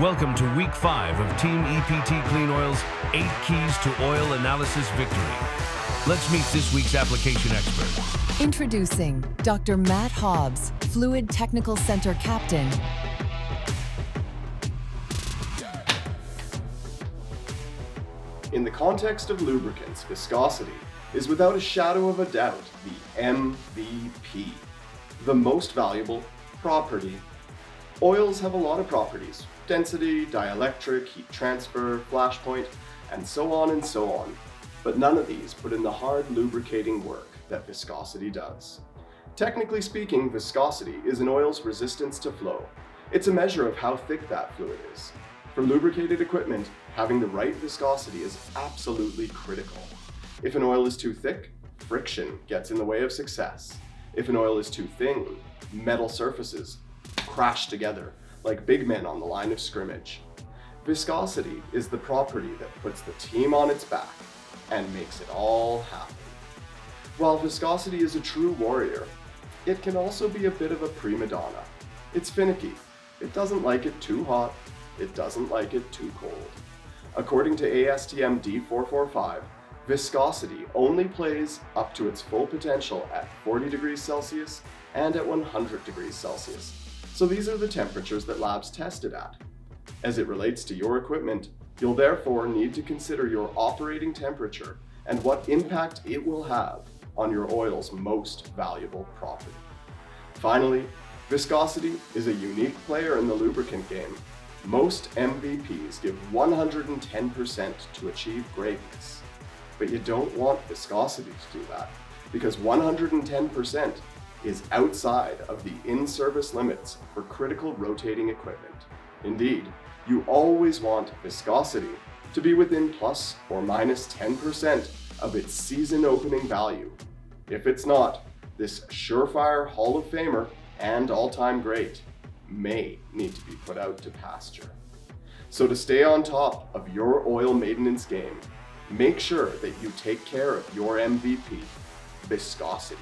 Welcome to Week 5 of Team EPT Clean Oil's 8 Keys to Oil Analysis Victory. Let's meet this week's application expert. Introducing Dr. Matt Hobbs, Fluid Technical Center Captain. In the context of lubricants, viscosity is without a shadow of a doubt the MVP, the most valuable property. Oils have a lot of properties: density, dielectric, heat transfer, flash point, and so on. But none of these put in the hard lubricating work that viscosity does. Technically speaking, viscosity is an oil's resistance to flow. It's a measure of how thick that fluid is. For lubricated equipment, having the right viscosity is absolutely critical. If an oil is too thick, friction gets in the way of success. If an oil is too thin, metal surfaces crash together like big men on the line of scrimmage. Viscosity is the property that puts the team on its back and makes it all happen. While viscosity is a true warrior, it can also be a bit of a prima donna. It's finicky. It doesn't like it too hot. It doesn't like it too cold. According to ASTM D445, viscosity only plays up to its full potential at 40 degrees Celsius and at 100 degrees Celsius. So these are the temperatures that labs tested at. As it relates to your equipment, you'll therefore need to consider your operating temperature and what impact it will have on your oil's most valuable property. Finally, viscosity is a unique player in the lubricant game. Most MVPs give 110% to achieve greatness, but you don't want viscosity to do that, because 110% is outside of the in-service limits for critical rotating equipment. Indeed, you always want viscosity to be within plus or minus 10% of its season opening value. If it's not, this surefire Hall of Famer and all-time great may need to be put out to pasture. So to stay on top of your oil maintenance game, make sure that you take care of your MVP, viscosity.